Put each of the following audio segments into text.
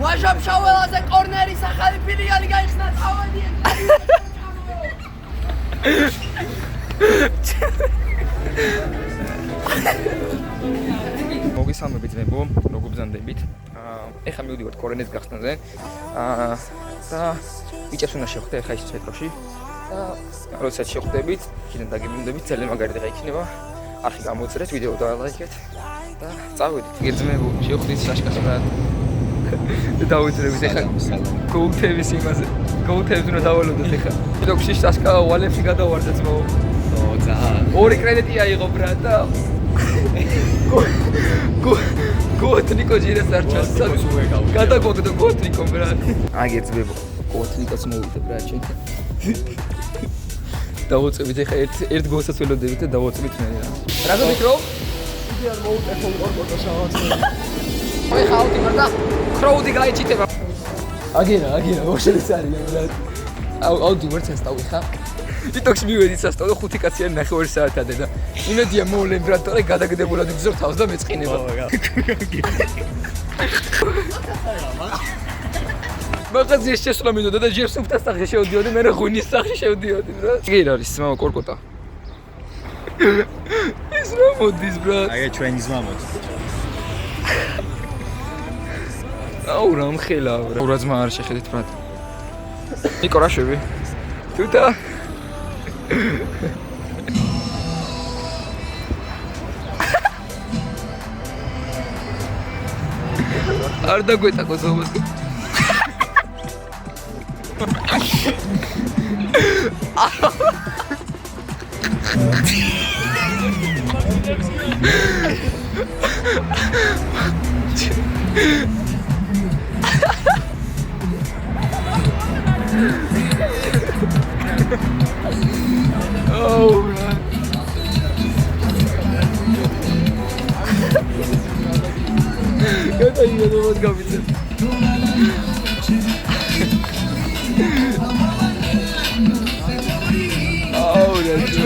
ვაჟამ შაველაზე კორნერის ახალი ფილიალი გაიხსნა წავედი. მოგესალმებით ძმებო, როგორ ბრძანდებით? ეხლა მივდივართ კორნერის გახსნაზე. და ბიჭებს უნდა შევხვდე ეხლა ის მეტროში. და როდესაც შევხვდებით, კიდევ დაგიბრუნდებით, ძალიან მაგარი დღე იქნება. არხი გამოწერეთ, ვიდეო დალაიქეთ და წავედით. გეძმებო, შევხვდით საშკას რა. დავუძრებით ეხლა გოუთების იმაზე. გოუთებს უნდა დავალოდოთ ეხლა. ვიდეოში საშკა ვალებში გადავარდა ძმო. ორი კრედიტი აიღო ბრატ და გოუთნიკო ჯირას არჩას. გადაგოგდო გოუთნიკო ბრატ. აგეძმებო, გოუთნიკოს მოვიდა ბრატ ჩვენ. დავუწევით ეხლა ერთ გოლსაც ველოდებით და დავუწევით მე რა. რა გიქრო? იგი არ მოუტეხო ორკოტა შავაცი. აი ხაუთი მარდა კროუდი გაიჭიტება. აგერა, ოშელის არის ბრატ. აუდი ვერცას დავიხა. TikTok-ში მივედით სასტავ და 5 კაციანი 9 საათად და იმედია მოვლენ ბრატ, თორე გადაგდებულად ვგზავ თავს და მეწყინება. მაგას ეს შესვლა მინდოდა და ჯერ სუფთა სახში შევდიოდი, მე ღვინის სახში შევდიოდი ბრატ. იგი არის მამა კორკოტა. ეს რა მოდის ბრატ? აი ჩვენი ზმა მოდის. აუ რა მხელა ბრატ. რა ძმა არ შეხედეთ ბრატ. ნიკო რა შვები? თუთა არ დაგვეტაკო ზომად. Oh, man. Gadaj, nie mogę widzieć. Oh, that's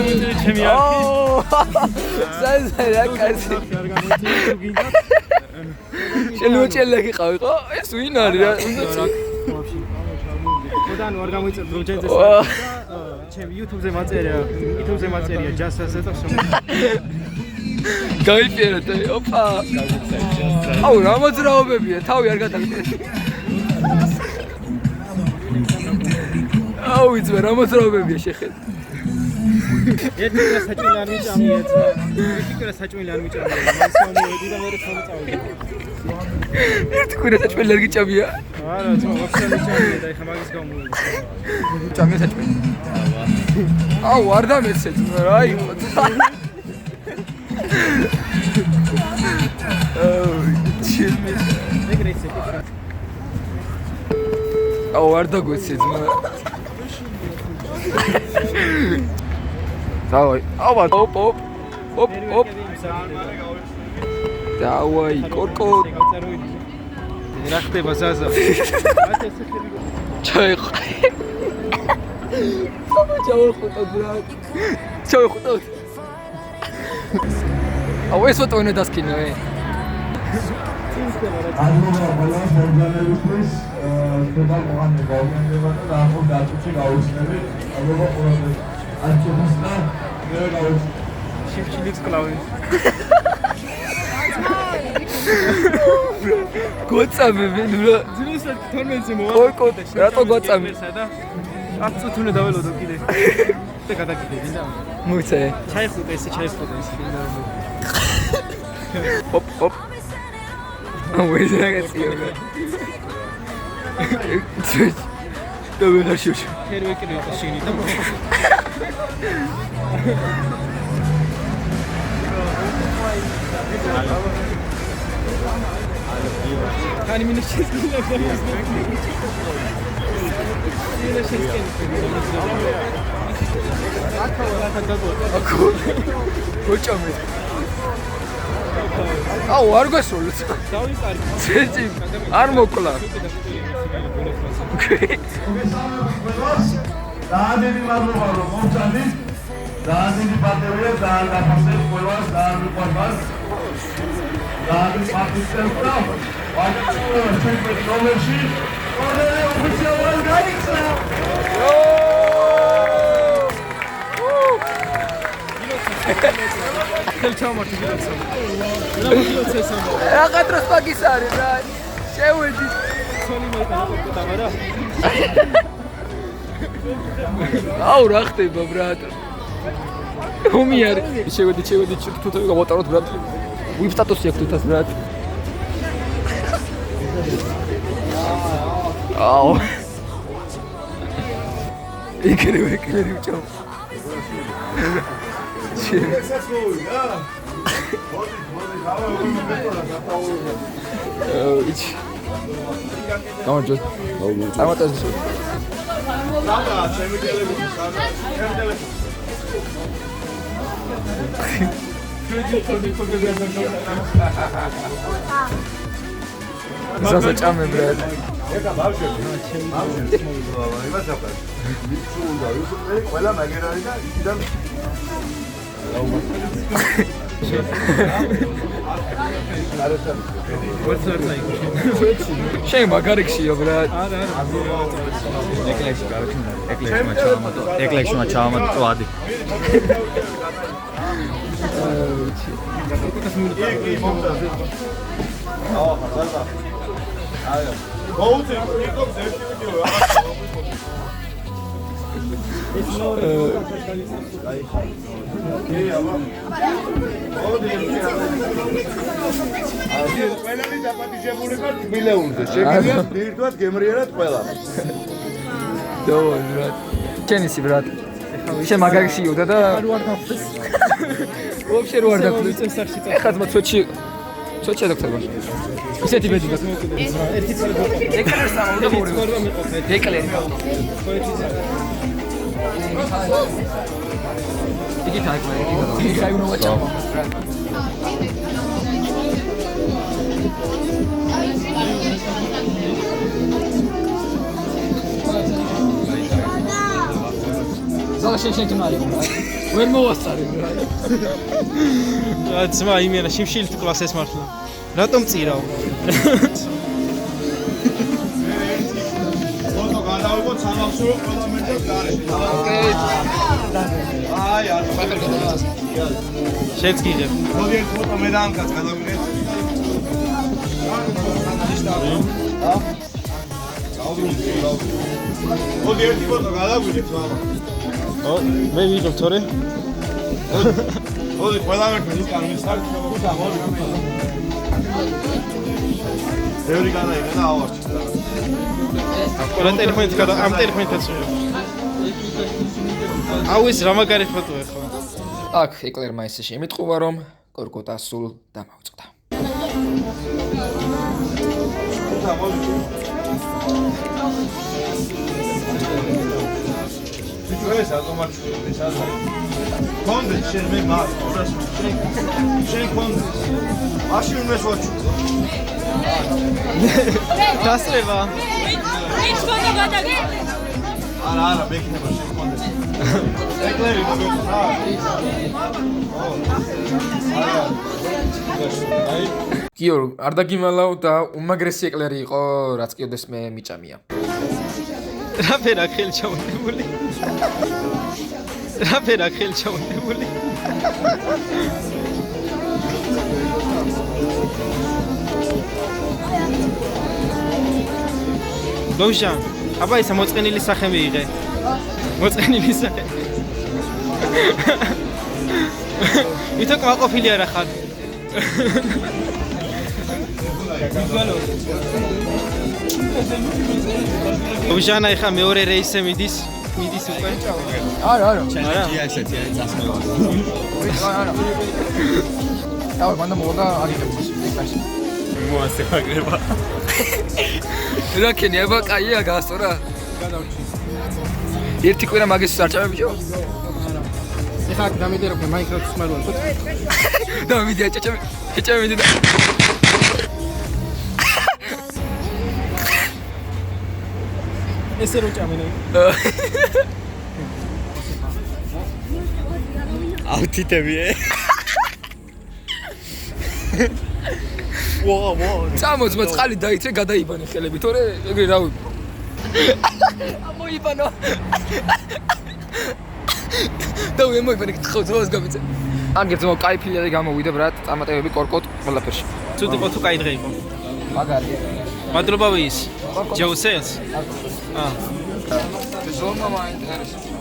oh, sense jakaś. Челлоги ყავიყო? ეს ვინ არის რა? ოდან არ გამოიწევ პროჯექტს ჩემ YouTube-ზე მაწერია just-ზე და გაიფიერეთ, ოპა. აუ, რა მოძრაობებია, თავი არ გადაგწევ. აუ, იცი რა მოძრაობებია შეხედე. ერთი კრა საჭმელი არ მიჭამია ძმა. ერთი კრა საჭმელი არ მიჭამია. მასწავლებელი და მე რე წავიდი. ერთი კრა საჭმელი არ გიჭამია? არა, ძმა, ვაფშე მიჭამია და ეხა მაგის გამოვიდა. ჭამია საჭმელი. აუ, არ დამეცე ძმა, რა იყო. აუ, ჩილმე. ეგრეცე. აუ, არ დაგვეცე ძმა. დავაი, აბა, ოპ. დავაი, კორკოტ. რა ხდება ზაზა? ჩაიყო. ჩავიხუტო ბრატ. ჩავიხუტო. აუ, ეს ფოტო უნდა დასკინო, ალბომი ბალანს ორგანიზების თემა მოხდა გამონდება და ახლა დაწუჩი გაუჩნები ალბომი ყურადღება არჩევს და მე გავუჩ შიფჩილიქს კლავი გოწამები რა ძილის 12-ზე მოვა კორკოტ რატო გოწამი და 10 წუთი უნდა დაველოდო კიდე და გადაგიდები და მოიცე ჩაიხუტე ესე ოპ აუ ეს რაღაცია და ვეღარ შევშ თერვეკრი იყო შენი და Hani minus çizgiler yapıyoruz. Yine çizgiler. Koçam. აუ არ გასულოთ. დავიყარი. ცეჭი არ მოკლა. დაადები მადლობა რომ მომწადით. დაადები პატევია და გაფასებ ყველას და მიყვარს. Radis Martinstelfra. Wonderful checkmate номерში. Order official გაიქცა. ხელჩამართი გიაცა. რა წესამო. Რაღაცას მაგის არის რა. შევედი. ცოლი მოიტანა და აუ რა ხდება ბრატ. ომი არის. შევედი თუთო გავატაროთ ბრატ. ვიპ სტატუსი აქვს თუთას ბრატ. აუ. იქნები ვჭო. გამარჯვეთ. წარმატებას. Sandra, ჩემი ტელეფონი, Sandra. ჩემი ტელეფონი. ზაზა ჭამე ბრატ. ეხა ბავშვები, იმას აფარ. ვიცი უნდა ვისწრე, ყველა მაგერარი და იქიდან შენ მაგარიქშიო ბრატ. ეკლექსმა ჩავამატო ადი. მოუწევ TikTok-ს ერთი ვიდეო რაღაცა. ყველანი დაპატიჟებული ხარ თბილეულზე. შეგიძლია ერთად გემრიელად ყველა. დოი ბრატ. ჩენისი ბრატ. შენ მაგარიქშიო და არ ვარ დაფეს. ვაფშე რო არ დაკვირდი. წესახში წა. ეხლა ძმა ცოჩი დოქტორმა. ისეთი ბედი და ერთი წელი გოყვა. ეკლერს ამოვიდა მორი. ხორდა მეყოფე. ეკლერი. იგი თაიკვე, იგი გაიგნო ვაჭამო. ზოგადად შენ თმარი. ვერ მოვასწარი. რა ძმა იმენა შიმშილით კლასეს მართლა. რატომ წირავ? ფოტო გადავიღოთ სამახსოვრო ყველა მეტად გარეშე. აი, არ ვიყავ. შენც გიღებ. მოდი ერთ ფოტო მე და ანკაც გადავიღეთ. მოდი ერთი ფოტო გადავიღეთ, მამა. მე ვიღებ თორე. მოდი ყველა ერთად უკან მისხარ, ხუთა მოდი. ბევრი გადაიღე და ავარჩი. ყველა ტელეფონით გადა ამ ტელეფონითაც ვიღებ. აუ ეს რა მაგარი ფოტოა ხო? აქ ეკლერმა ესე შემიტყუა რომ კორკოტა სულ დამავწყდა. ხუთა მოდი. ეს ავტომატურად ეს არის. კონდე შენ მე მას, შენ კონდე. მაშინ უნდა შევაჩუ. დასწრება. ის ფოტო გადაგე. არა, მეკნება შენ კონდე. ეკლერი მოგეცა. აი. გიორ, არ დაგიმალავ და უმაგრესი ეკლერი იყო, რაც კიდეს მე მიჭამია. რა ფერა ხელჩაუნებული? რა ფერა ხელჩაუნებული? ლოჟან, აბა ისა მოწყენილი სახე მიიღე. მოწყენილი სახე. ვითომ კმაყოფილი არა ხარ? ლოჟანა ეხა მეორე რეისზე მიდის უკვე. არა. არა. არა. დავა მანდა მოდა აგიტებს ეკლერში. მოასე მაგრება. რაკენი აბა კაია გასწორა. ერთი კვირა მაგის სარჭამე ბიჭო. ეხა დამიდე რომ მაინკრაფტს მარუან ხო? დამიდე ჭაჭამე და ესე რო ჭამენე. აუთიტები წამოძმა წყალი დაიწე გადაიბანე ხელები თორე ეგრე რავი ამოიბანო და მოიბანე ხოძოს გამიწე აგერძო კაი ფილიალი გამოვიდა ბრატ წამატებები კორკოტ ყველაფერში ცუდი ყო თუ კაი დღე იყო მაგარი მადლობა ვის ჯოუსელს ზომა მაინტერესებს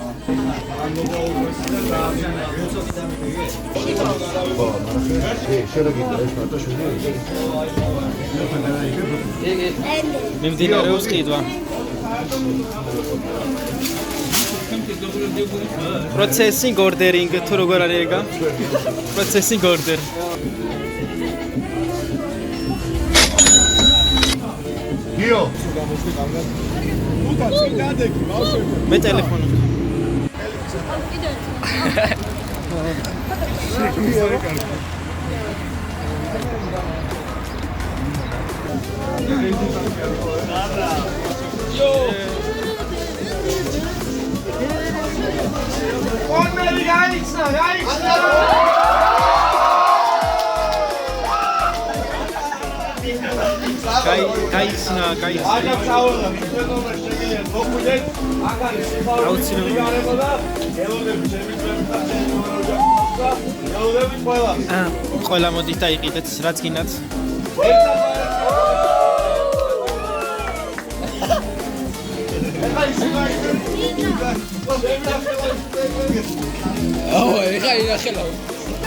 მიმდინარეობს ყიდვა processing ordering თუ როგორ არის ეგა processing order გიო მე ტელეფონი გაიცნა ყველა მოდით დაიყიდეთ რაც გინდათ ეხა ინახელავ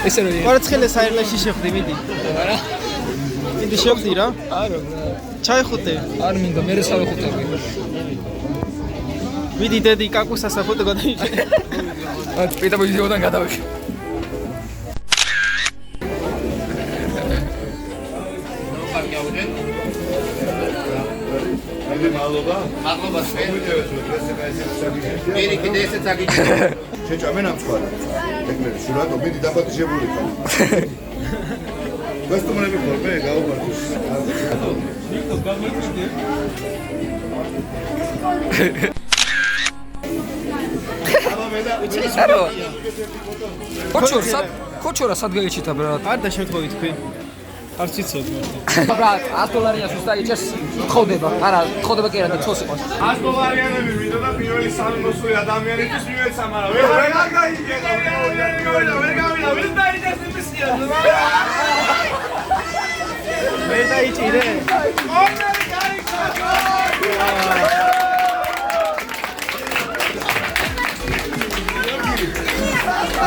ესე რომ კვარცხელე საერთაშში შეხვდი მიდი არა მიდი შეხვდი რა არა ჩაიხუტე არ მინდა მე სავეხუტები მიდი დედი კაკუსას ფოტო გადაიჭე პიტა ვიდეოდან გადავიხე მადლობა მე კიდე ესეც აგიჭირე შეჭა მე ნამცხვარა ეგრე სურათო მიდი დაპატიჟებული ხარ გასტუმრები ხო მე გაუგარდოს კოჩორა სად გაიჩითა ბრატ არ და შეგხოვი თქვი არ ციცოდ ბრატ $100 უსტაიჭეს ხოდება არა ხოდება კი არა და ცოს იყოს $100-იანები მინდოდა პირველი სამიმოსული ადამიანისთვის მიეცა მაგრამ ვერ გაიგე ვერ დაიჭეს იმისია მე დაიჭირე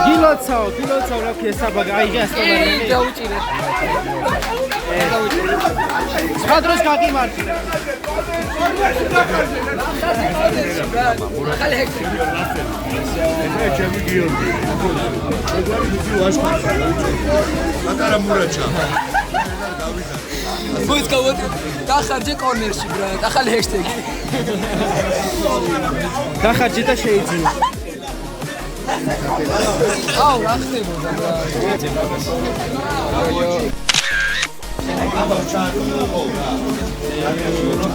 გილოცავ რა ფიესაბაგა აიგე $100-იანი დაუჭირე სპადროს გაგიმართი ახალი ჰექტრი ეს ჩემი გიორგი ეგარი მიზი ვაშკა მატარა მურაჩა მოიც გავოდი დახარჯე კორნერში ბრატ ახალი ჰეშტეგი დახარჯე და შეიძინე აუ რა ხდებოდა ბრატ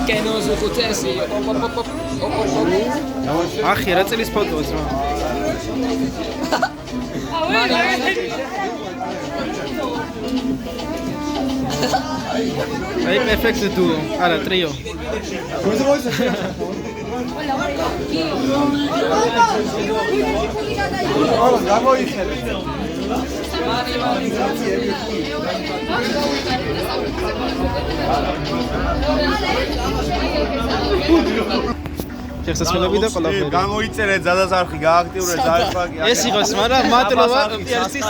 კენოს ხუთესი ახი რა წლის ფოტოა ზმა აი პერფექტ დუო არა ტრიო გამოიხედე შესაძლებელი და ყველაფერი გამოიწერე ძალაზარხი გააქტიურე ძალიფაკი ეს იყოს მაგრამ მადლობა პიერსის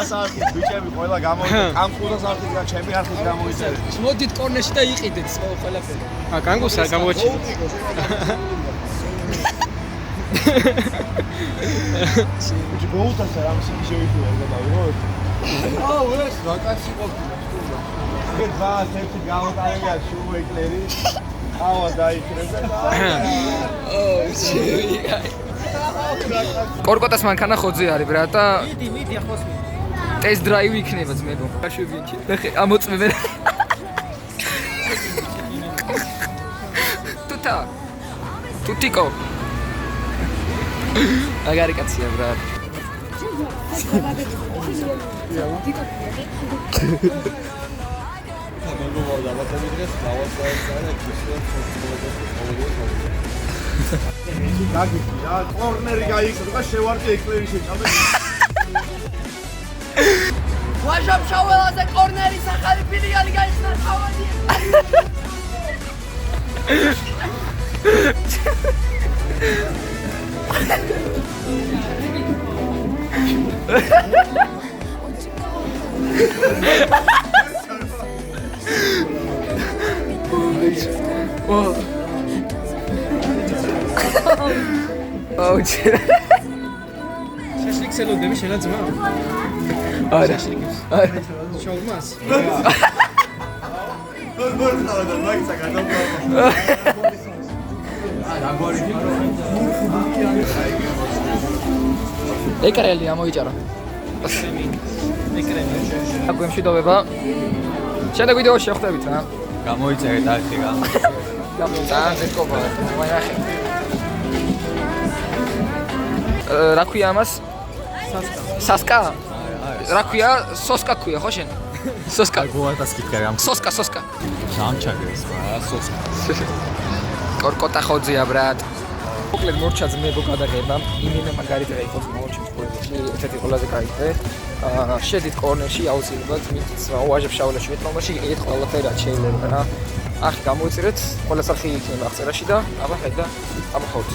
ბიჭები ყველა გამოიწერე კანკუსას არხიდან ჩემი არხის გამოიწერე მოდით კორნერში და იყიდეთ ყველაფერი კანგუსა გამოჩი ბიჭი გოუთასა რამ სიკი შევიფუა გადავიღოთ აუ ეს ვაკანსი ყოფილა მე ბას ერთი გავუტარებია შუეკლერი ავა დაიქრეს კორკოტას მანქანა ხოძე არის ბრატ და მიდი ახლოს ტესტ დრაივი იქნება ძმებო გაშვებინჩი ნახე ამოწმებენ თუთიკო აგარი კაცია ბრატ გაგიწი რა, კორნერი გაიქცა და შევარდი ეკლერი შეჭამე. ვაჟამშაველაზე კორნერის ახალი ფილიალი გაიხსნა თავადი. შაშლიქს ელოდები შენა ძმა? არა. არა. შაურმას? გორ ხალა და მაგცა გადავყავ. ეკრელი ამოიჭარა. ეკრენი. აგვემ შედოვება. შემდეგ ვიდეოში ხვდებით რა. გამოიწერეთ ახლა რა. ძალიან ზეთკობა. ვაიახე. რა ქვია ამას? სასკა. რა ქვია? სოსკა ქვია ხო შენ? სოსკა. გოატას კითხე რა. სოსკა. სამჩაგეს რა სოსკა. კორკოტა ხოძია ბრატ. მოკლედ მორჩა ძმებო გადაღება. იმენა მაგარიტა იყო მორჩის პროექტში. ერთ-ერთი ყველაზე კაი. შედით კორნერში აუცილებლად მით ვაჟებშაველაში მეტყობაში ერთ ყველაფერად შეიძლება რა. ახლა გამოიწირეთ ყველა სახე იქნება აღწერაში და აბა ხედა აბა ხოთ.